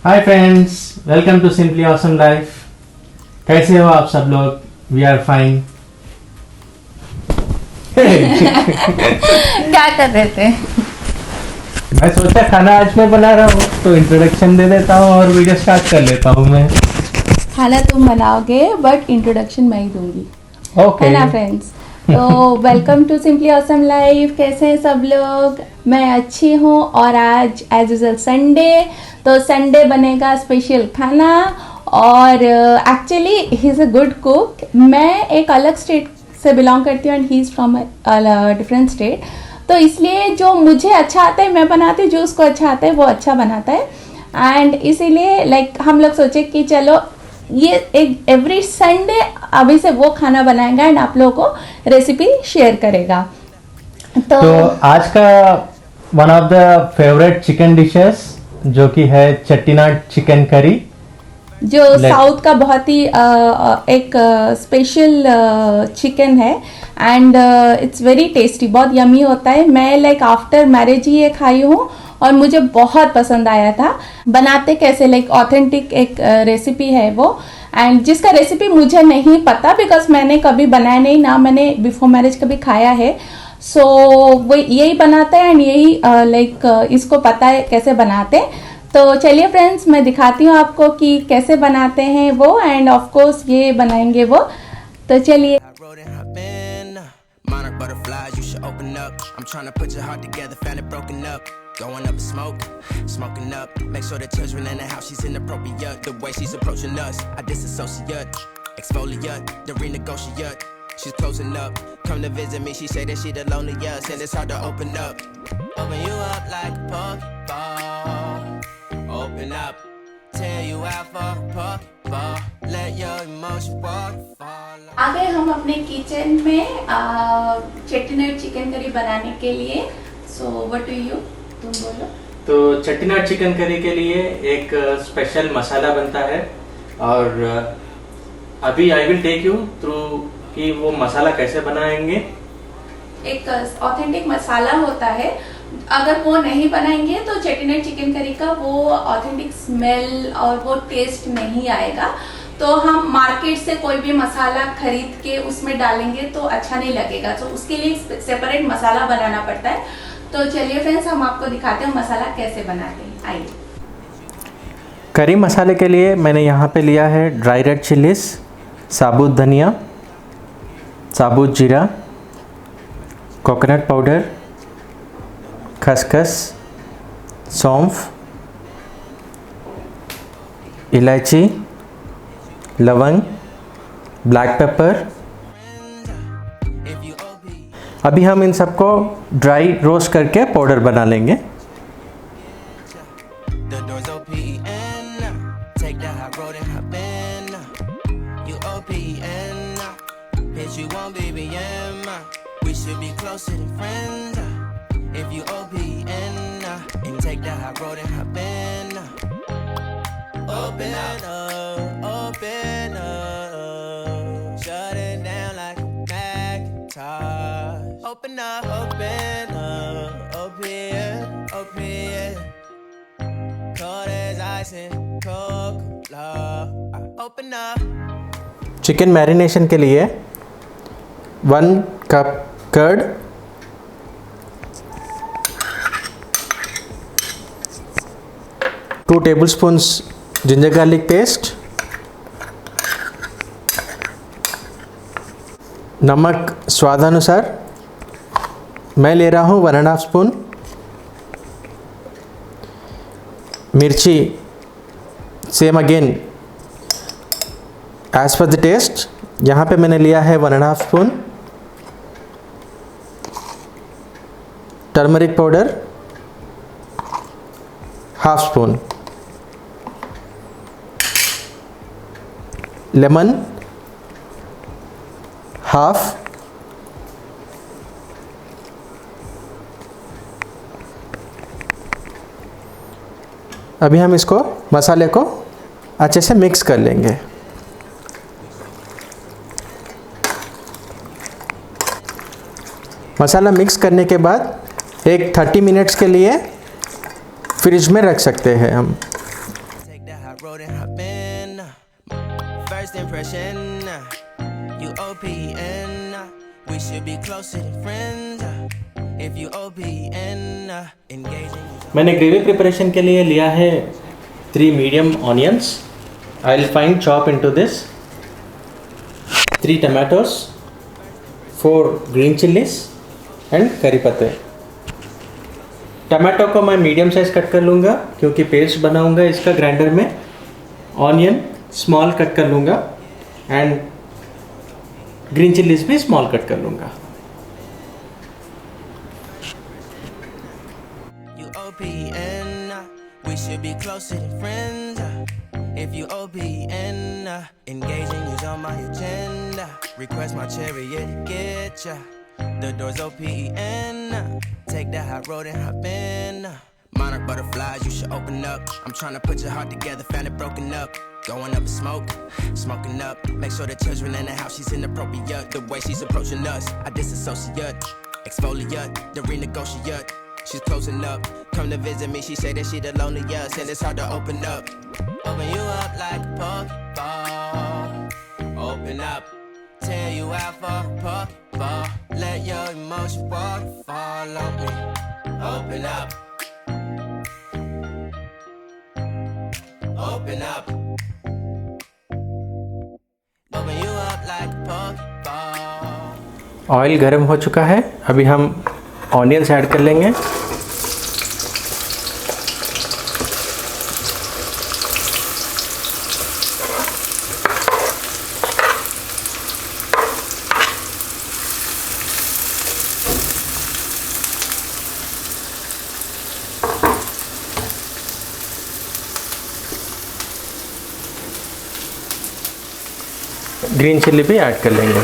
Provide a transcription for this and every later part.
Hi friends, welcome to simply awesome life. कैसे हो आप सब लोग? We are fine. क्या कर रहे थे? मैं सोचा खाना आज मैं बना रहा हूँ तो इंट्रोडक्शन दे देता हूँ और वीडियो स्टार्ट कर लेता हूँ मैं। खाना तुम बनाओगे बट इंट्रोडक्शन मैं ही दूंगी, ओके। है ना फ्रेंड्स? तो welcome to simply awesome life. कैसे हैं सब लोग? मैं अच्छी हूँ और आज एज यूजल संडे, तो संडे बनेगा स्पेशल खाना। और actually he is a good cook. मैं एक अलग स्टेट से बिलोंग करती हूँ and he is from different state, तो इसलिए जो मुझे अच्छा आता है मैं बनाती हूँ, जो उसको अच्छा आता है वो अच्छा बनाता है। एंड इसीलिए हम लोग सोचे कि चलो ये एक एवरी संडे अभी से वो खाना बनाएगा एंड आप लोगों को रेसिपी शेयर करेगा। तो आज का one of the favourite chicken dishes जो कि है चेट्टिनाड चिकन करी, जो साउथ का बहुत ही एक स्पेशल चिकन है एंड इट्स वेरी टेस्टी, बहुत यमी होता है। मैं आफ्टर मैरिज ही ये खाई हूँ और मुझे बहुत पसंद आया था। बनाते कैसे ऑथेंटिक एक रेसिपी है वो, एंड जिसका रेसिपी मुझे नहीं पता बिकॉज मैंने कभी बनाया नहीं ना, मैंने बिफोर मैरिज कभी खाया है। सो वो यही बनाता है एंड यही इसको पता है कैसे बनाते हैं। तो चलिए फ्रेंड्स, मैं दिखाती हूँ आपको कि कैसे बनाते हैं वो, एंड ऑफ कोर्स ये बनाएंगे वो। तो चलिए। Monarch butterflies, you should open up. I'm trying to put your heart together, found it broken up. Going up in smoke, smoking up. Make sure the children in the house, she's inappropriate. The way she's approaching us, I disassociate. Exfoliate, the renegotiate. She's closing up, come to visit me. She say that she the loneliest, and it's hard to open up. Open you up like a Pokeball. Open up, tear you out for a Pokeball. Let your emotions waterfall. आ गए हम अपने kitchen में Chettinad chicken curry बनाने के लिए। So what do you, तुम बोलो। तो चेट्टिनाड चिकन करी के लिए एक स्पेशल मसाला बनता है और अभी I will take you through कि वो मसाला कैसे बनाएंगे। एक ऑथेंटिक मसाला होता है, अगर वो नहीं बनाएंगे तो चेट्टिनाड चिकन करी का वो ऑथेंटिक स्मेल और वो टेस्ट नहीं आएगा। तो हम मार्केट से कोई भी मसाला खरीद के उसमें डालेंगे तो अच्छा नहीं लगेगा, तो उसके लिए सेपरेट मसाला बनाना पड़ता है। तो चलिए फ्रेंड्स, हम आपको दिखाते हैं मसाला कैसे बनाते हैं, आइए। करी मसाले के लिए मैंने यहाँ पे लिया है ड्राई रेड चिलीज, साबुत धनिया, साबुत जीरा, कोकोनट पाउडर, खसखस, सौंफ, इलायची, लवंग, ब्लैक पेपर। अभी हम इन सबको ड्राई रोस्ट करके पाउडर बना लेंगे। Open up, open up, shut it down like a Macintosh. Open up, open up, open, cold as ice and Coca-Cola. Open up. Chicken marination के लिए 1 cup curd, 2 tablespoons ginger garlic paste, नमक स्वादानुसार। मैं ले रहा हूँ 1.5 स्पून। मिर्ची same again as per the taste, यहाँ पे मैंने लिया है 1.5 spoon. Turmeric powder half spoon, lemon half, अभी हम इसको मसाले को अच्छे से मिक्स कर लेंगे। मसाला मिक्स करने के बाद एक 30 मिनट्स के लिए फ्रिज में रख सकते हैं हम। depression. You OPN. We should be closer than friends. If you OPN, engaging. मैंने ग्रेवी प्रिपरेशन के लिए लिया है 3 medium onions. I will fine chop into this 3 tomatoes, 4 green chillies and करी पत्ते. टमाटो को मैं मीडियम साइज कट कर लूँगा क्योंकि पेस्ट बनाऊँगा इसका ग्राइंडर में. ऑनियन स्मॉल कट कर लूँगा एंड ग्रीन चिल्लीज भी स्मॉल कट कर लूँगा. OPN, we should be closer than friends. If you OPN, engaging you's on my agenda. Request my chariot to get ya. The door's OPN. Take that hot road and hop in. Monarch butterflies, you should open up. I'm trying to put your heart together, found it broken up. Going up in smoke, smoking up. Make sure the children in the house, she's inappropriate. The way she's approaching us, I disassociate. Exfoliate, the renegotiate. She's closing up, come to visit me. She say that she the loneliest and it's hard to open up. Open you up like a Pokeball. Open up, tear you out for a Pokeball. Let your emotion waterfall on me. Open up. Open up. Open you up like a Pokeball. Oil गर्म हो चुका है. अभी हम onions add कर लेंगे. Green chilli भी add कर लेंगे.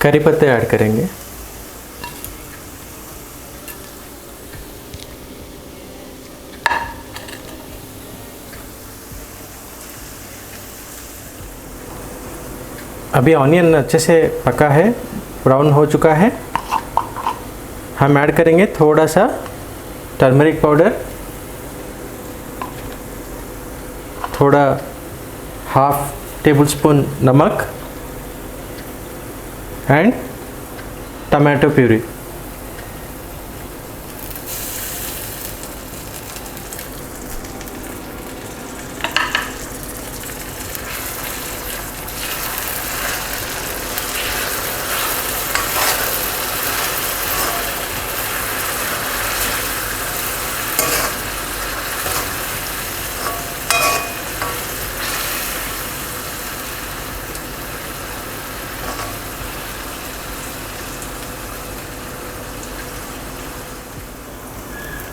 करी पत्ते ऐड करेंगे. अभी ऑनियन अच्छे से पका है, ब्राउन हो चुका है. हम ऐड करेंगे थोड़ा सा टर्मरिक पाउडर, थोड़ा हाफ टेबल स्पून नमक एंड टमाटो प्यूरी.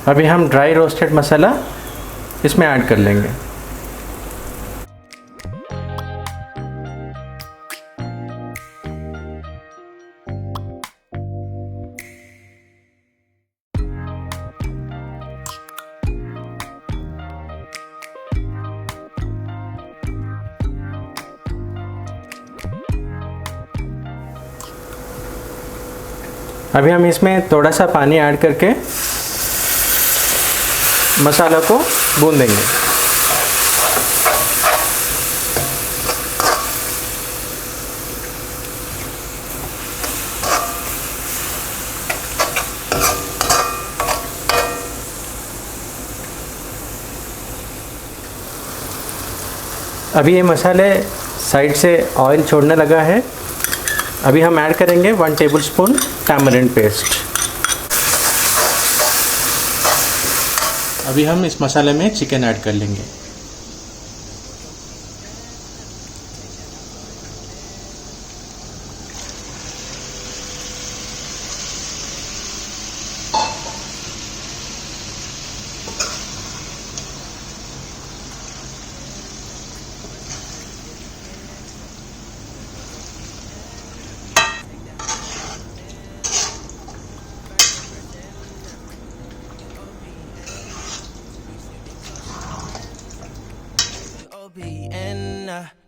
अभी हम ड्राई रोस्टेड मसाला इसमें ऐड कर लेंगे. अभी हम इसमें थोड़ा सा पानी ऐड करके मसाला को भून देंगे. अभी ये मसाले साइड से ऑयल छोड़ने लगा है. अभी हम ऐड करेंगे 1 टेबलस्पून टैमरिंड पेस्ट. अभी हम इस मसाले में चिकन ऐड कर लेंगे.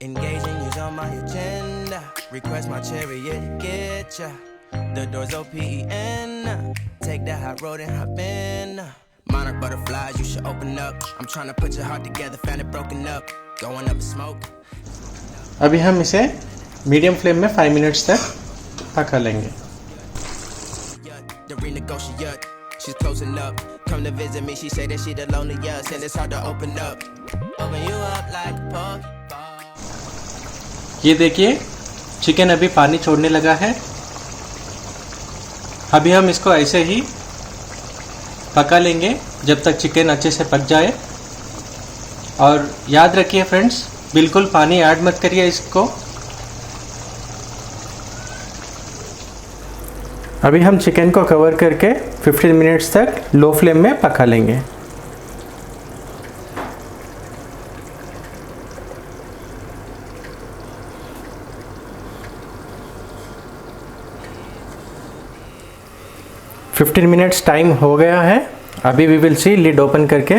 Engaging you's on my agenda. Request my chariot to get ya. The door's open. Take that high road and hop in. Monarch butterflies, you should open up. I'm trying to put your heart together, found it broken up. Going up in smoke. अभी हम इसे medium flame में 5 minutes तक पका लेंगे. The renegotiate, she's closing up. Come to visit me, she say that she the loneliest, and it's hard to open up. Open you up like a pokeball. ये देखिए chicken अभी पानी छोड़ने लगा है. अभी हम इसको ऐसे ही पका लेंगे जब तक चिकन अच्छे से पक जाए. और याद रखिए फ्रेंड्स, बिल्कुल पानी ऐड मत करिए इसको. अभी हम चिकन को कवर करके 15 मिनट्स तक लो फ्लेम में पका लेंगे. फिफ्टीन मिनट्स टाइम हो गया है. अभी we will see lid open करके.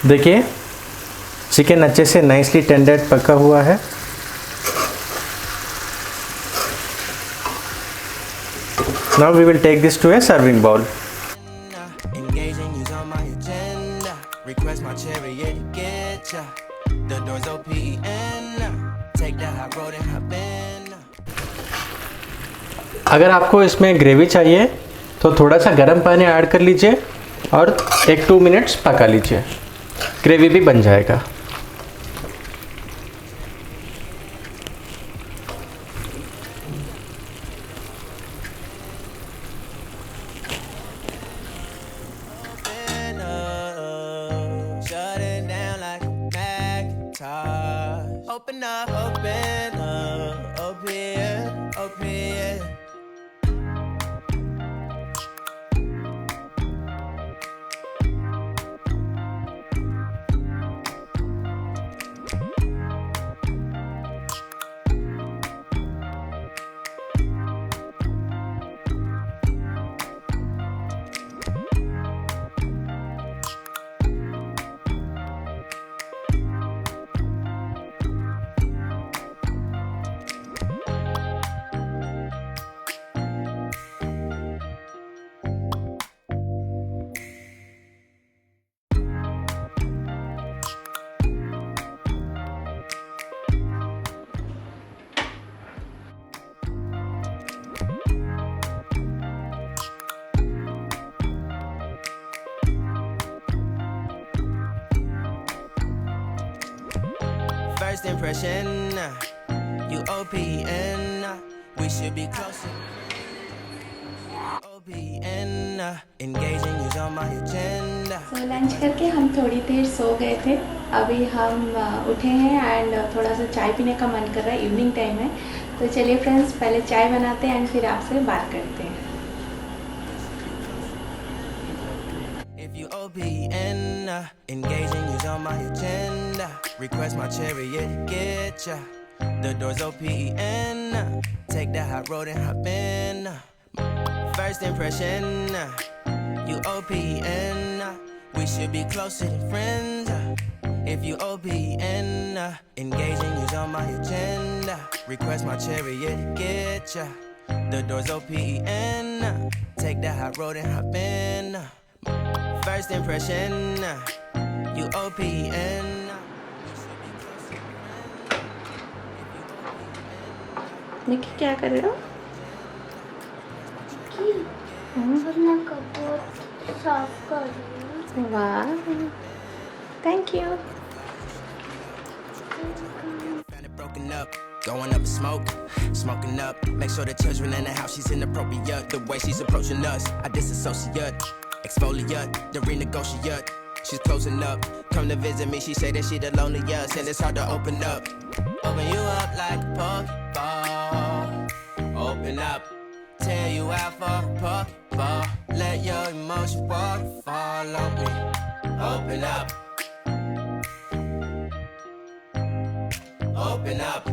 देखिए चिकन अच्छे से नाइसली टेंडर्ड पका हुआ है. Now we will take this to a serving bowl. Engaging you's on my agenda. Request my chariot to get ya. The door's open. Take that high road and hop in. अगर आपको इसमें gravy चाहिए तो थोड़ा सा गर्म पानी add कर लीजिए और 1-2 मिनट्स पका लीजिए. ग्रेवी भी बन जाएगा. Shut it down like a Macintosh. Open up, open. First impression, you OPN, we should be closer. OPN, engaging you's on my agenda. तो लंच करके हम थोड़ी देर सो गए थे. अभी हम उठे हैं एंड थोड़ा सा चाय पीने का मन कर रहा है. इवनिंग टाइम है तो चलिए फ्रेंड्स पहले चाय बनाते हैं एंड फिर आपसे बात करते हैं. If you OPN, engaging you's on my agenda. Request my chariot to get ya. The door's open. Take that high road and hop in. First impression, you OPN, we should be closer than friends. If you OPN, engaging you's on my agenda. Request my chariot to get ya. The door's open. Take that high road and hop in. First impression, you OPN. निकी क्या कर रहे हो? अपना cupboard साफ कर रही हूँ. वाह, thank you. Found it broken up, going up in smoke, smoking up. Make sure the children in the house, she's inappropriate. The way she's approaching us, I disassociate, exfoliate, the renegotiate. She's closing up, come to visit me. She say that she the loneliest, and it's hard to open up. Open you up like a pokeball. Open up, tear you out for a pokeball. Let your emotion waterfall on me. Open up. Open up.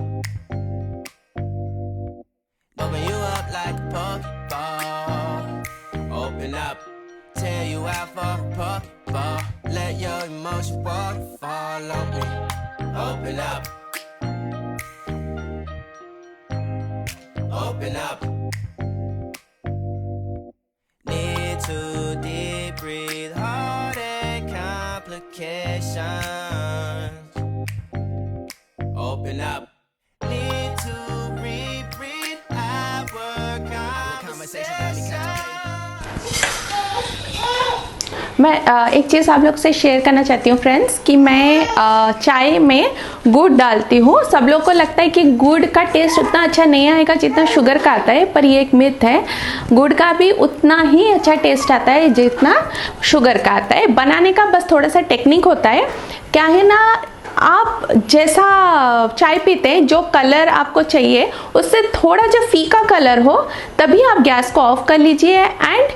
Open you up like a pokeball. Open up. Tear you out for a pokeball. Let your emotion waterfall on me. Open up. Open up. Need to deep breathe, heart and complications. Open up. Need to reread our conversation. मैं एक चीज़ आप लोग से share करना चाहती हूँ friends कि मैं चाय में गुड़ डालती हूँ। सब लोग को लगता है कि गुड़ का टेस्ट उतना अच्छा नहीं आएगा जितना शुगर का आता है, पर ये एक मिथ है। गुड़ का भी उतना ही अच्छा टेस्ट आता है जितना शुगर का आता है। बनाने का बस थोड़ा सा टेक्निक होता है। क्या है ना, आप जैसा चाय पीते हैं, जो कलर आपको चाहिए उससे थोड़ा जो फीका कलर हो तभी आप गैस को ऑफ कर लीजिए। एंड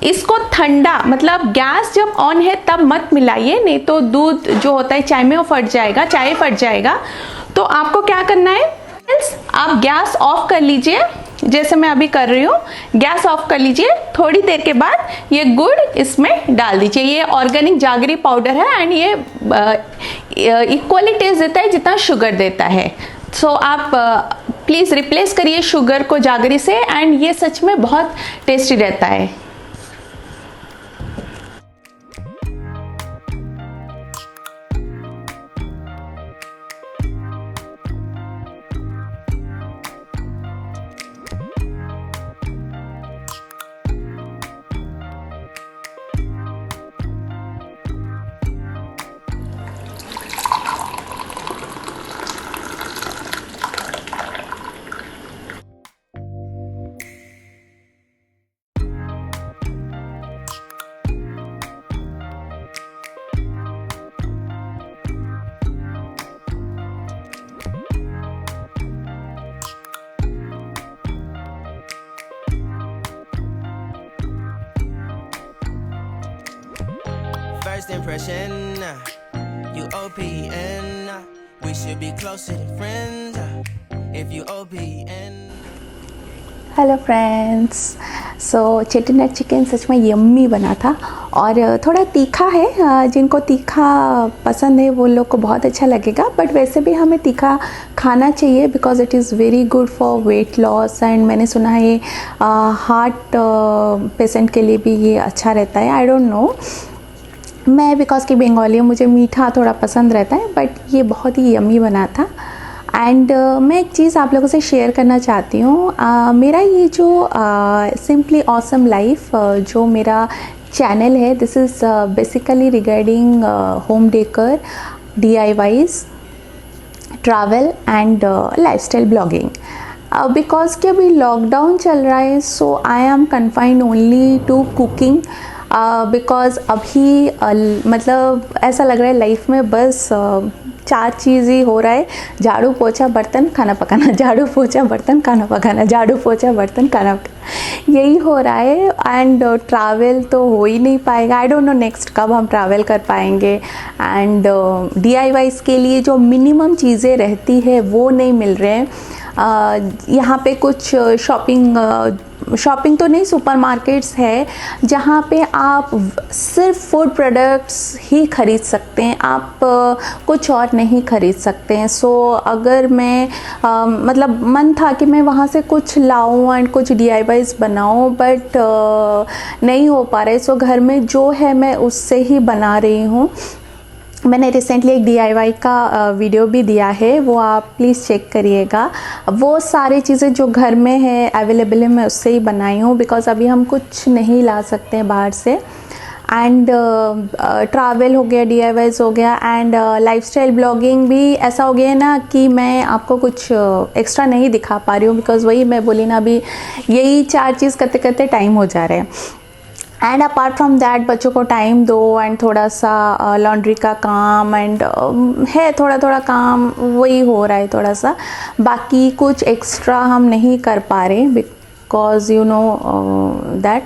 इसको ठंडा, मतलब गैस जब ऑन है तब मत मिलाइए, नहीं तो दूध जो होता है चाय में वो फट जाएगा, चाय फट जाएगा। तो आपको क्या करना है, आप गैस ऑफ कर लीजिए, जैसे मैं अभी कर रही हूँ। गैस ऑफ कर लीजिए, थोड़ी देर के बाद ये गुड़ इसमें डाल दीजिए। ये ऑर्गेनिक जागरी पाउडर है एंड ये इक्वली टेस्ट देता है जितना शुगर देता है। सो आप प्लीज़ रिप्लेस करिए शुगर को जागरी से, एंड ये सच में बहुत टेस्टी रहता है। First impression, you OPN. We should be closer than friends. If you OPN. Hello friends, so Chettinad chicken सच में यम्मी बना था और थोड़ा तीखा है। जिनको तीखा पसंद है वो लोग को बहुत अच्छा लगेगा, बट वैसे भी हमें तीखा खाना चाहिए because it is very good for weight loss. And मैंने सुना है ये हार्ट पेशेंट के लिए भी ये अच्छा रहता है। आई डोंट नो, मैं बिकॉज की बंगाली हूँ, मुझे मीठा थोड़ा पसंद रहता है, बट ये बहुत ही यम्मी बना था। एंड मैं एक चीज़ आप लोगों से शेयर करना चाहती हूँ। मेरा ये जो सिंपली ऑसम लाइफ जो मेरा चैनल है, this is basically regarding home decor, DIYs, travel and lifestyle blogging. Because कि अभी लॉकडाउन चल रहा है, so I am confined only to cooking. Because अभी मतलब ऐसा लग रहा है लाइफ में बस 4 चीज़ ही हो रहा है: झाड़ू पोछा बर्तन खाना पकाना, झाड़ू पोछा बर्तन खाना पकाना, झाड़ू पोछा बर्तन खाना पकाना, यही हो रहा है। एंड ट्रैवल तो हो ही नहीं पाएगा। आई डोंट नो नेक्स्ट कब हम ट्रैवल कर पाएंगे। एंड DIYs के लिए जो मिनिमम चीज़ें रहती है वो नहीं मिल रहे हैं। यहाँ पे कुछ शॉपिंग तो नहीं, सुपरमार्केट्स है जहाँ पे आप सिर्फ फूड प्रोडक्ट्स ही खरीद सकते हैं, आप कुछ और नहीं खरीद सकते हैं। सो अगर मैं मतलब मन था कि मैं वहाँ से कुछ लाऊं एंड कुछ DIYs बनाऊं, बट नहीं हो पा रहा है। सो घर में जो है मैं उससे ही बना रही हूँ। मैंने रिसेंटली एक DIY का वीडियो भी दिया है, वो आप प्लीज़ चेक करिएगा। वो सारी चीज़ें जो घर में है अवेलेबल है, मैं उससे ही बनाई हूँ बिकॉज़ अभी हम कुछ नहीं ला सकते हैं बाहर से। एंड ट्रैवल हो गया, DIYs हो गया, एंड लाइफस्टाइल ब्लॉगिंग भी ऐसा हो गया है ना कि मैं आपको कुछ एक्स्ट्रा नहीं दिखा पा रही हूँ बिकॉज़ वही मैं बोली ना, अभी यही 4 चीज़ करते करते टाइम हो जा रहा है। एंड अपार्ट फ्रॉम दैट बच्चों को टाइम दो एंड थोड़ा सा लॉन्ड्री का काम एंड है थोड़ा काम, वही हो रहा है थोड़ा सा। बाकी कुछ एक्स्ट्रा हम नहीं कर पा रहे बिकॉज यू नो दैट।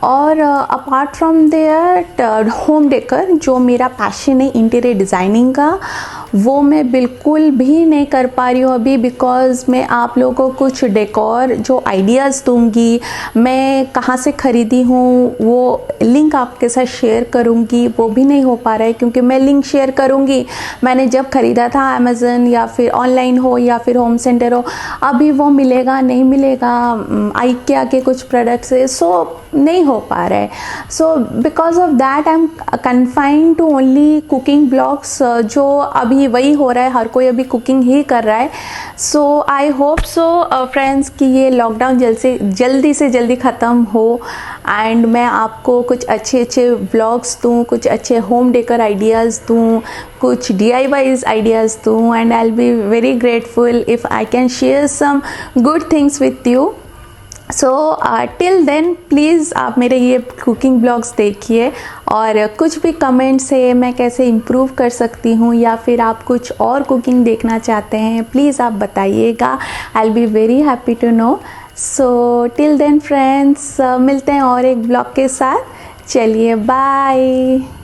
और apart from that home decor जो मेरा पैशन है इंटीरियर डिज़ाइनिंग का, वो मैं बिल्कुल भी नहीं कर पा रही हूँ अभी, बिकॉज़ मैं आप लोगों को कुछ डेकोर जो आइडियाज़ दूँगी, मैं कहाँ से ख़रीदी हूँ वो लिंक आपके साथ शेयर करूँगी, वो भी नहीं हो पा रहा है क्योंकि मैं लिंक शेयर करूँगी मैंने जब ख़रीदा था अमेज़न या फिर ऑनलाइन हो या फिर होम सेंटर हो, अभी वो मिलेगा नहीं मिलेगा, IKEA के कुछ प्रोडक्ट्स है, सो नहीं हो पा रहा है। So because of that I am confined to only cooking blogs, जो अभी वही हो रहा है, हर कोई अभी कुकिंग ही कर रहा है। So I hope so friends कि ये लॉकडाउन जल्दी से जल्दी ख़त्म हो एंड मैं आपको कुछ अच्छे ब्लॉग्स दूँ, कुछ अच्छे होम डेकोर आइडियाज़ दूँ, कुछ DIYs आइडियाज़ दूँ, and I will be very grateful if I can share some good things with you. So till then please आप मेरे ये कुकिंग ब्लॉग्स देखिए, और कुछ भी कमेंट्स है मैं कैसे इम्प्रूव कर सकती हूँ या फिर आप कुछ और कुकिंग देखना चाहते हैं, प्लीज़ आप बताइएगा, I will be very happy to know. So till then friends, मिलते हैं और एक ब्लॉग के साथ, चलिए बाय।